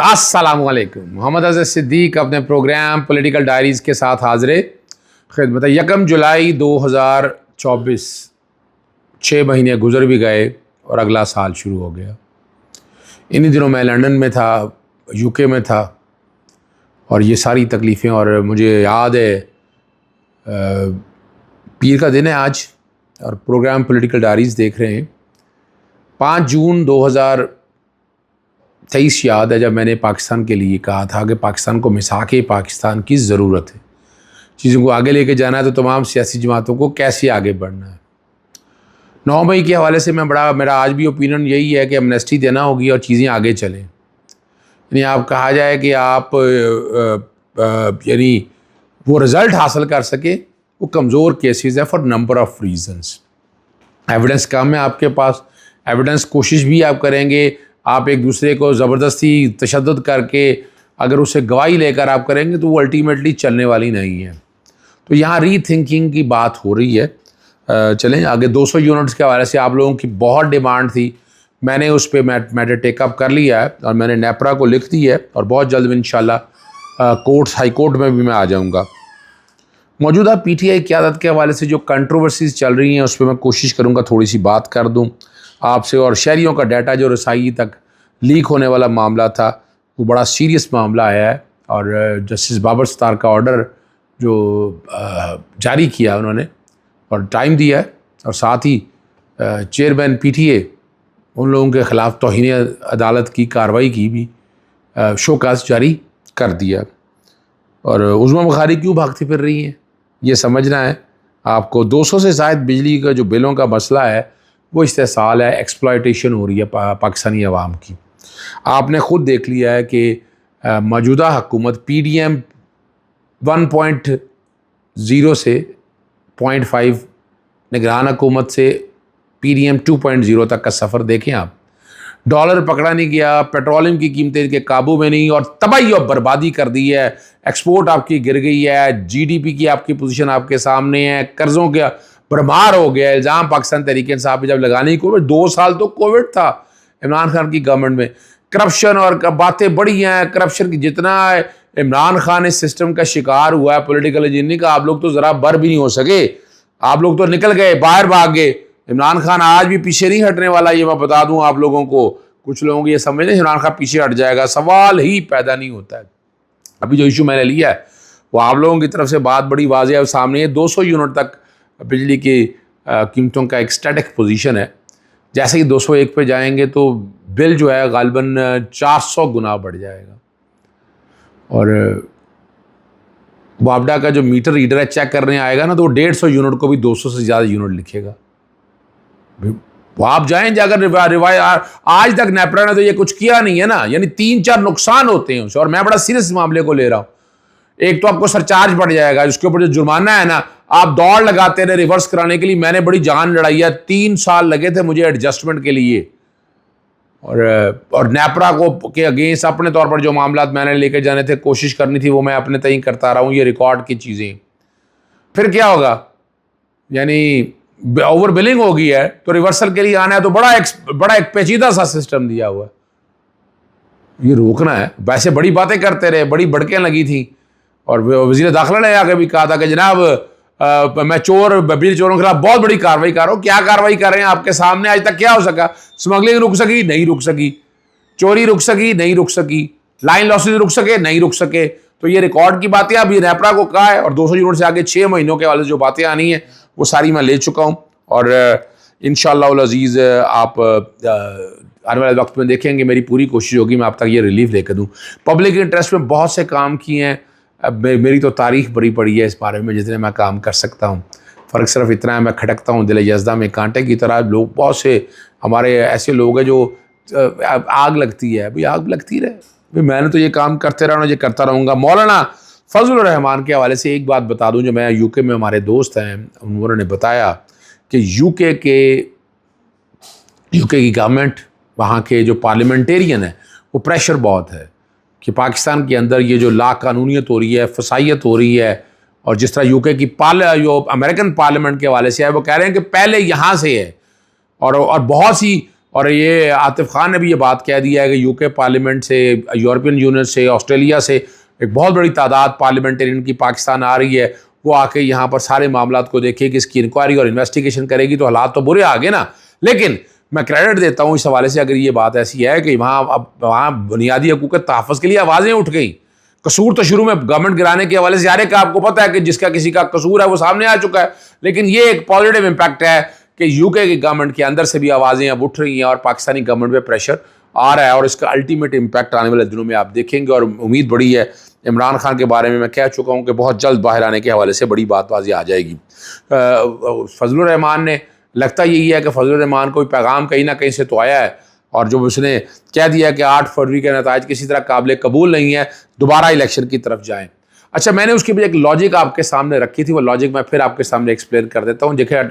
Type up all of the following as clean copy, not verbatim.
अस्सलामुअलैकुम। मोहम्मद अज़हर सिद्दीक अपने programme political diaries के साथ हाज़िर खिदमत। 1 जुलाई 2024, 6 महीने गुजर भी गए और अगला साल शुरू हो गया। इन्हीं दिनों मैं लंदन में था, यूके में था, और ये सारी तकलीफ़ें, और मुझे याद है पीर का दिन है आज, और प्रोग्राम पॉलिटिकल डायरीज़ देख रहे हैं। 5 जून 2023 याद है जब मैंने पाकिस्तान के लिए कहा था कि पाकिस्तान को मिसाके पाकिस्तान की ज़रूरत है। चीज़ों को आगे लेके जाना है तो तमाम सियासी जमातों को कैसे आगे बढ़ना है। 9 मई के हवाले से मेरा आज भी ओपिनियन यही है कि एमनेस्टी देना होगी और चीज़ें आगे चलें। यानी आप कहा जाए कि आप यानी वो रिज़ल्ट हासिल कर सके, वो कमज़ोर केसेस है for number of reasons. Evidence कम है आपके पास, एविडेंस कोशिश भी आप करेंगे, आप एक दूसरे को ज़बरदस्ती तशद्दुद करके अगर उसे गवाही लेकर आप करेंगे तो वो अल्टीमेटली चलने वाली नहीं है। तो यहाँ री थिंकिंग की बात हो रही है। चलें आगे। 200 यूनिट्स के हवाले से आप लोगों की बहुत डिमांड थी, मैंने उस पर मैटर टेकअप कर लिया है और मैंने नेपरा को लिख दी है, और बहुत जल्द में इंशाल्लाह हाई कोर्ट में भी मैं आ जाऊँगा। मौजूदा PTI क़यादत के हवाले से जो कंट्रोवर्सीज़ चल रही हैं उस पर मैं कोशिश करूँगा थोड़ी सी बात कर दूँ आपसे। और शहरियों का डाटा जो रसाई तक लीक होने वाला मामला था, वो बड़ा सीरियस मामला आया है, और जस्टिस बाबर सत्तार का ऑर्डर जो जारी किया उन्होंने और टाइम दिया है, और साथ ही चेयरमैन PTA उन लोगों के ख़िलाफ़ तौहीन अदालत की कार्रवाई की भी शोकाज़ जारी कर दिया। और उज़्मा बुखारी क्यों भागती फिर रही हैं ये समझना है आपको। 200 से ज़ायद बिजली का जो बिलों का मसला है वो इस्तेसाल है, एक्सप्लॉयटेशन हो रही है पाकिस्तानी अवाम की। आपने ख़ुद देख लिया है कि मौजूदा हुकूमत PDM 1.0 से 0.5, निगरान हुकूमत से PDM 2.0 तक का सफ़र देखें आप। डॉलर पकड़ा नहीं गया, पेट्रोलियम की कीमतें इनके काबू में नहीं, और तबाही और बर्बादी कर दी है। एक्सपोर्ट आपकी गिर गई है, GDP की आपकी पोजीशन आपके सामने है, कर्ज़ों के भरमार हो गया। इल्ज़ाम पाकिस्तान तहरीक इंसाफ पे जब लगाने की कोविड 2 साल तो कोविड था इमरान खान की गवर्नमेंट में, करप्शन और बातें बड़ी हैं। करप्शन की जितना इमरान खान इस सिस्टम का शिकार हुआ है पॉलिटिकल इंजीनियरिंग का, आप लोग तो ज़रा बर भी नहीं हो सके, आप लोग तो निकल गए, बाहर भाग गए। इमरान खान आज भी पीछे नहीं हटने वाला, ये मैं बता दूं आप लोगों को। कुछ लोगों को ये समझ नहीं इमरान खान पीछे हट जाएगा, सवाल ही पैदा नहीं होता है। अभी जो इशू मैंने लिया है वो आप लोगों की तरफ से बात बड़ी वाज़ेह सामने है। 200 यूनिट तक बिजली की कीमतों का एक स्टैटिक पोजीशन है। जैसे ही 201 पे जाएंगे तो बिल जो है गालिबन 400 गुना बढ़ जाएगा। और वापडा का जो मीटर रीडर है चेक करने आएगा ना, तो वो 150 यूनिट को भी 200 से ज़्यादा यूनिट लिखेगा। वो आप जाएं जाकर रिवाय आज तक नेपरा ने तो ये कुछ किया नहीं है ना, यानी 3-4 नुकसान होते हैं उसे। और मैं बड़ा सीरियस मामले को ले रहा हूँ। एक तो आपको सरचार्ज बढ़ जाएगा, उसके ऊपर जो जुर्माना है ना, आप दौड़ लगाते रहे रिवर्स कराने के लिए। मैंने बड़ी जान लड़ाई है, 3 साल लगे थे मुझे एडजस्टमेंट के लिए। और नेपरा को के अगेंस्ट अपने तौर पर जो मामला मैंने लेकर जाने थे, कोशिश करनी थी, वो मैं अपने तय करता रहा हूँ। ये रिकॉर्ड की चीज़ें फिर क्या होगा, यानी ओवर बिलिंग हो गई है तो रिवर्सल के लिए आना है, तो बड़ा एक पेचीदा सा सिस्टम दिया हुआ है, ये रोकना है। वैसे बड़ी बातें करते रहे, बड़ी भड़कें लगी थी, और वज़ीर दाखिला ने आगे भी कहा था कि जनाब मैं बिजली चोरों के खिलाफ बहुत बड़ी कार्रवाई कर रहा हूँ। क्या कार्रवाई कर रहे हैं आपके सामने? आज तक क्या हो सका? स्मगलिंग रुक सकी? नहीं रुक सकी। चोरी रुक सकी? नहीं रुक सकी। लाइन लॉसेज रुक सके? नहीं रुक सके। तो ये रिकॉर्ड की बातें अभी नेपरा को कहा है, और 200 यूनिट से आगे 6 महीनों के वाले जो बातें आनी है वो सारी मैं ले चुका हूँ। और इंशाअल्लाह अज़ीज़ आप आने वाले वक्त में देखेंगे, मेरी पूरी कोशिश होगी मैं आप तक ये रिलीफ लेकर दूँ। पब्लिक इंटरेस्ट में बहुत से काम किए हैं। अब मेरी तो तारीख बड़ी पड़ी है इस बारे में, जितने मैं काम कर सकता हूँ। फ़र्क सिर्फ इतना है, मैं खटकता हूँ दिल यज़दा में कांटे की तरह। लोग बहुत से हमारे ऐसे लोग हैं जो आग लगती है, भाई आग लगती रहे, भाई मैंने तो ये काम करते रहना, ये करता रहूँगा। मौलाना फजल रहमान के हवाले से एक बात बता दूँ, जो मैं यूके में हमारे दोस्त हैं उन्होंने बताया कि यूके की गवर्नमेंट, वहाँ के जो पार्लियामेंटेरियन है, वो प्रेशर बहुत है कि पाकिस्तान के अंदर ये जो लाकानूनियत हो रही है, फसाइयत हो रही है। और जिस तरह यूके की अमेरिकन पार्लियामेंट के हवाले से है, वो कह रहे हैं कि पहले यहाँ से है, और बहुत सी और ये आतिफ खान ने भी ये बात कह दिया है कि यूके पार्लियामेंट से, यूरोपियन यूनियन से, ऑस्ट्रेलिया से एक बहुत बड़ी तादाद पार्लियामेंटेरियन की पाकिस्तान आ रही है, वो आके यहाँ पर सारे मामला को देखेगी, इसकी इंक्वायरी और इन्वेस्टिगेशन करेगी। तो हालात तो बुरे आ गए ना। लेकिन मैं क्रेडिट देता हूँ इस हवाले से, अगर ये बात ऐसी है कि वहाँ बुनियादी हकूक़ के तहफ़्फ़ुज़ के लिए आवाज़ें उठ गई। कसूर तो शुरू में गवर्नमेंट गिराने के हवाले से यार का आपको पता है कि जिसका किसी का कसूर है वो सामने आ चुका है, लेकिन ये एक पॉजिटिव इम्पैक्ट है कि यूके की गवर्नमेंट के अंदर से भी आवाज़ें अब उठ रही हैं और पाकिस्तानी गवर्नमेंट पे प्रेशर आ रहा है, और इसका अल्टीमेट इम्पैक्ट आने वाले दिनों में आप देखेंगे। और उम्मीद बड़ी है, इमरान खान के बारे में मैं कह चुका हूँ कि बहुत जल्द बाहर आने के हवाले से बड़ी बातबाजी आ जाएगी। फजलुर रहमान ने, लगता यही है कि फजलुर रहमान को पैगाम कहीं ना कहीं से तो आया है, और जो उसने कह दिया कि 8 फरवरी के नताज किसी तरह काबिल कबूल नहीं है, दोबारा इलेक्शन की तरफ जाएं। अच्छा, मैंने उसकी भी एक लॉजिक आपके सामने रखी थी, वो लॉजिक मैं फिर आपके सामने एक्सप्लेन कर देता हूँ। देखिए,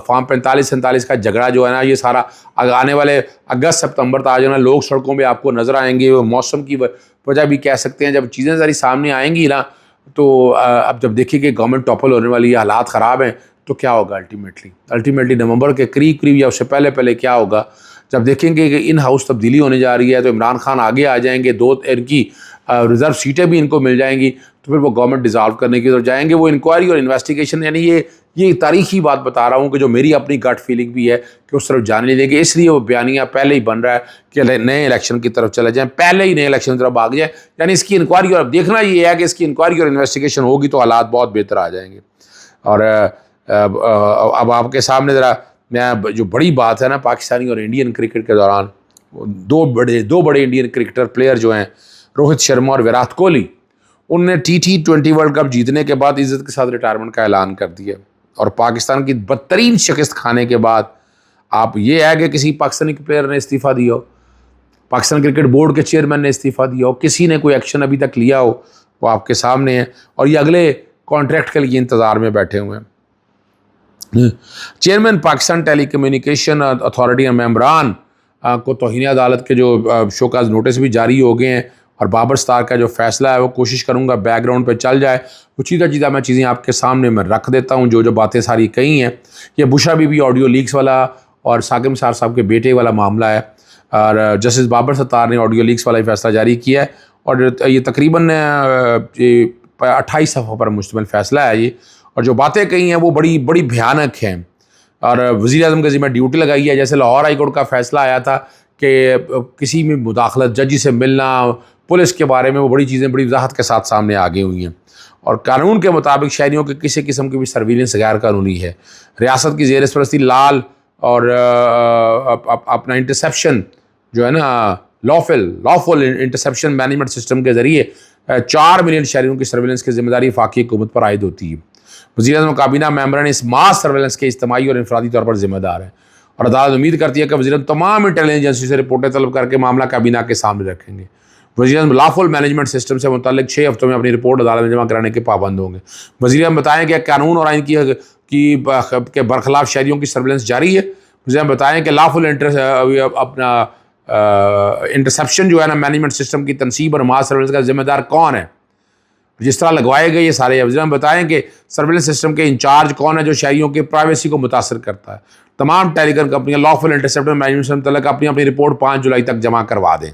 फॉर्म 45-47 का झगड़ा जो है ना, ये सारा आने वाले अगस्त सितंबर तक आ जाना, लोग सड़कों पे आपको नज़र आएंगे। वो मौसम की वजह भी कह सकते हैं। जब चीज़ें सारी सामने आएंगी ना, तो अब जब देखिए कि गवर्नमेंट टॉपल होने वाली है, हालात ख़राब हैं, तो क्या होगा अल्टीमेटली नवंबर के करीब या उससे पहले क्या होगा, जब देखेंगे कि इन हाउस तब्दीली होने जा रही है, तो इमरान खान आगे आ जाएंगे, 2 इनकी रिज़र्व सीटें भी इनको मिल जाएंगी, तो फिर वो गवर्नमेंट डिज़ॉल्व करने की तरफ जाएंगे। वो इंक्वायरी और इन्वेस्टिगेशन, यानी ये तारीखी बात बता रहा हूँ कि जो मेरी अपनी गट फीलिंग भी है कि उस तरफ जाने नहीं देंगे, इसलिए वो बयानिया पहले ही बन रहा है कि नए इलेक्शन की तरफ चले जाएँ, पहले ही नए इलेक्शन की तरफ भाग जाए। यानी इसकी इंक्वायरी, और अब देखना ये है कि इसकी इंक्वायरी और इन्वेस्टिगेशन होगी तो हालात बहुत बेहतर आ जाएंगे। और अब आपके सामने ज़रा मैं जो बड़ी बात है ना, पाकिस्तानी और इंडियन क्रिकेट के दौरान दो बड़े इंडियन क्रिकेटर प्लेयर जो हैं, रोहित शर्मा और विराट कोहली, उनने T20 वर्ल्ड कप जीतने के बाद इज़्ज़त के साथ रिटायरमेंट का ऐलान कर दिया। और पाकिस्तान की बदतरीन शिकस्त खाने के बाद आप ये है कि किसी पाकिस्तानी प्लेयर ने इस्तीफ़ा दिया हो, पाकिस्तान क्रिकेट बोर्ड के चेयरमैन ने इस्तीफ़ा दिया हो, किसी ने कोई एक्शन अभी तक लिया हो, वो आपके सामने है। और ये अगले कॉन्ट्रैक्ट के लिए इंतज़ार में बैठे हुए हैं। Chairman Pakistan telecommunication authority मेम्बरान को तौहीन अदालत के जो शोकाज नोटिस भी जारी हो गए हैं, और बाबर स्टार का जो फैसला है वो कोशिश करूंगा बैकग्राउंड पे चल जाए। वो चीज़ा मैं चीज़ें आपके सामने मैं रख देता हूँ, जो बातें सारी कही हैं। ये बुशरा बीबी ऑडियो लीक्स वाला और साकिब निसार साहब के बेटे वाला मामला है, और जस्टिस बाबर सत्तार ने ऑडियो लीक्स वाला फैसला जारी किया है, और ये तकरीबन 28 सफ़ों पर मुश्तमिल फैसला है ये। और जो बातें कही हैं वो बड़ी भयानक हैं, और वज़ीर आज़म के ज़िम्मे ड्यूटी लगाई है। जैसे लाहौर हाई कोर्ट का फैसला आया था कि किसी में मुदाखलत, जजी से मिलना, पुलिस के बारे में, वो बड़ी चीज़ें बड़ी वजाहत के साथ सामने आ गई हुई हैं। और कानून के मुताबिक शहरियों के किसी किस्म की भी सर्विलेंस गैर कानूनी है। रियासत की ज़ेर सरपरस्ती लाल और अपना इंटरसेप्शन जो है ना, लॉफुल इंटरसेप्शन मैनेजमेंट सिस्टम के ज़रिए 4 मिलियन शहरियों की सर्विलेंस की जिम्मेदारी वफाकी हुकूमत पर आयद होती है। वज़ीर-ए-आज़म काबीना मेंबरान इस मास सर्वेलेंस के इज्तिमाई और इनफरादी तौर पर जिम्मेदार है, और अदालत उम्मीद करती है कि वज़ीर-ए-आज़म तमाम इंटेलिजेंस एजेंसी से रिपोर्टें तलब करके मामला काबीना के सामने रखेंगे। वज़ीर-ए-आज़म लॉफुल मैनेजमेंट सिस्टम से मुतल्लिक 6 हफ्तों में अपनी रिपोर्ट अदालत में जमा कराने के पाबंद होंगे। वज़ीर-ए-आज़म बताएं कि कानून और आइन की बरखिलाफ शहरियों की सर्वेलेंस जारी है। वज़ीर-ए-आज़म बताएं कि लॉफुल अपना इंटरसेप्शन जो है ना, मैनेजमेंट सिस्टम की तनसीब और मास सर्वेलेंस का जिम्मेदार कौन है, जिस तरह लगवाए गए ये सारे। वज़ीर बताएं कि सर्वेलेंस सिस्टम के इंचार्ज कौन है जो शहरियों की प्राइवेसी को मुतासर करता है। तमाम टेलीकॉम कंपनियां लॉफुल इंटरसेप्शन मैनेजमेंट से मुतल्लिक अपनी रिपोर्ट 5 जुलाई तक जमा करवा दें।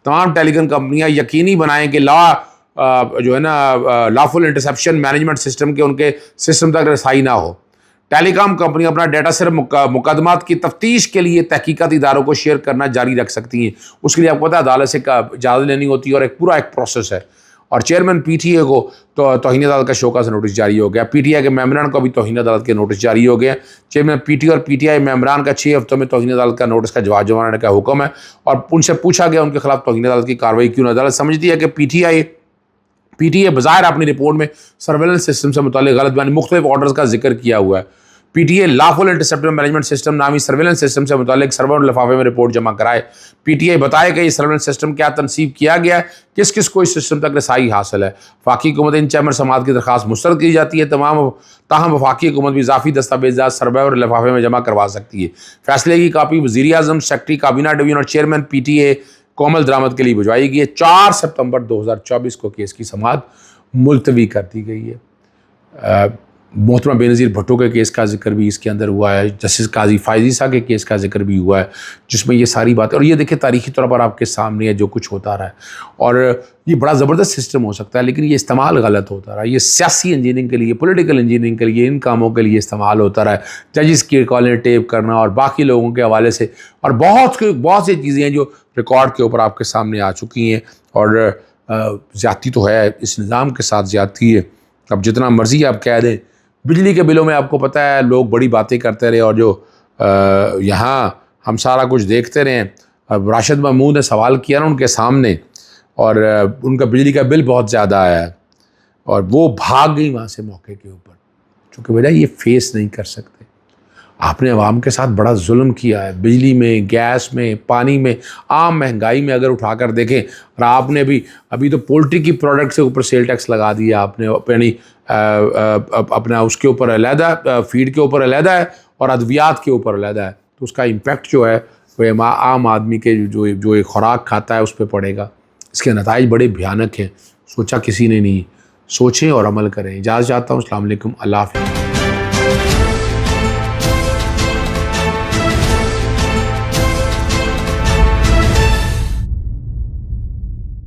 तमाम टेलीकॉम कंपनियां यकीनी बनाएं कि जो है ना, लॉफुल इंटरसेप्शन मैनेजमेंट सिस्टम के उनके सिस्टम तक रसाई ना हो। टेलीकॉम कंपनियां अपना डाटा सिर्फ मुकदमात की तफ्तीश के लिए तहकीकाती इदारों को शेयर करना जारी रख सकती हैं। उसके लिए आपको पता है अदालत से इजाज़त लेनी होती है, और एक पूरा प्रोसेस है। और चेयरमैन PTA को तो तौहीन अदालत का शोका से नोटिस जारी हो गया। PTI के मेम्बरान को भी तौहीन अदालत के नोटिस जारी हो गया। चेयरमैन PTA और PTI मेम्बरान का 6 हफ्तों में तौहीन अदालत का नोटिस का जवाब जमाने का हुक्म है, और उनसे पूछा गया उनके खिलाफ तौहीन अदालत की कार्रवाई क्यों। अदालत समझती है कि PTA बज़ाहिर अपनी रिपोर्ट में सर्वेलेंस सिस्टम से मुताल्लिक गलत बयानी मुख्तलिफ ऑर्डर्स का जिक्र किया हुआ है। PTA lawful interception management system नामी सर्वेलेंस सिस्टम से मुताल्लिक सर्वर और लिफाफे में रिपोर्ट जमा कराए। PTA बताए कि ये सर्वेलेंस सिस्टम क्या तनसीब किया गया है, किस किस को इस सिस्टम तक रसाई हासिल है। वफाकी हुकूमत इन चैम्बर समात की दरख्वास्त मुस्तरद की जाती है। ताहम वफाकी हुकूमत भी इजाफी दस्तावेज़ात सर्वे और लिफाफे में जमा करवा सकती है। फैसले की कापी वज़ीर-ए-आज़म, सेक्रेटरी काबीना डिवीजन और चेयरमैन PTA कोमल दरामद के लिए भिजवाई गई है। 4 सितंबर 2024 को केस की समाअत मुलतवी कर दी गई है। मोहतरमा बेनज़ीर भुट्टो के केस का जिक्र भी इसके अंदर हुआ है, जस्टिस काजी फायज़ीसा के केस का जिक्र भी हुआ है, जिसमें ये सारी बातें, और ये देखिए तारीख़ी तौर पर आपके सामने है जो कुछ होता रहा है। और ये बड़ा ज़बरदस्त सिस्टम हो सकता है, लेकिन ये इस्तेमाल गलत होता रहा है। ये सियासी इंजीनियरिंग के लिए, पॉलिटिकल इंजीनियरिंग के लिए, इन कामों के लिए इस्तेमाल होता रहा है। जजिस की कॉलें टेप करना और बाकी लोगों के हवाले से, और बहुत सी चीज़ें हैं जो रिकॉर्ड के ऊपर आपके सामने आ चुकी हैं। और ज़्यादती तो है, इस निज़ाम के साथ ज़्यादती है। अब जितना मर्ज़ी आप कह दें, बिजली के बिलों में आपको पता है लोग बड़ी बातें करते रहे, और जो यहाँ हम सारा कुछ देखते रहे। अब राशिद महमूद ने सवाल किया ना उनके सामने, और उनका बिजली का बिल बहुत ज़्यादा आया है, और वो भाग गई वहाँ से मौके के ऊपर, चूँकि वजह ये फेस नहीं कर सकते। आपने अवाम के साथ बड़ा जुल्म किया है, बिजली में, गैस में, पानी में, आम महंगाई में अगर उठाकर देखें। और आपने भी अभी तो पोल्ट्री की प्रोडक्ट से ऊपर सेल टैक्स लगा दिया आपने, यानी अपना उसके ऊपर अलहदा, फीड के ऊपर अलहदा है और अद्वियात के ऊपर अलहदा है। तो उसका इम्पेक्ट जो है वो आम आदमी के जो एक खुराक खाता है उस पर पड़ेगा। इसके नताइज बड़े भयानक हैं, सोचा किसी ने नहीं। सोचें और अमल करें। इजाज़त चाहता हूँ। अस्सलाम वालेकुम, अल्लाह हाफ़िज़।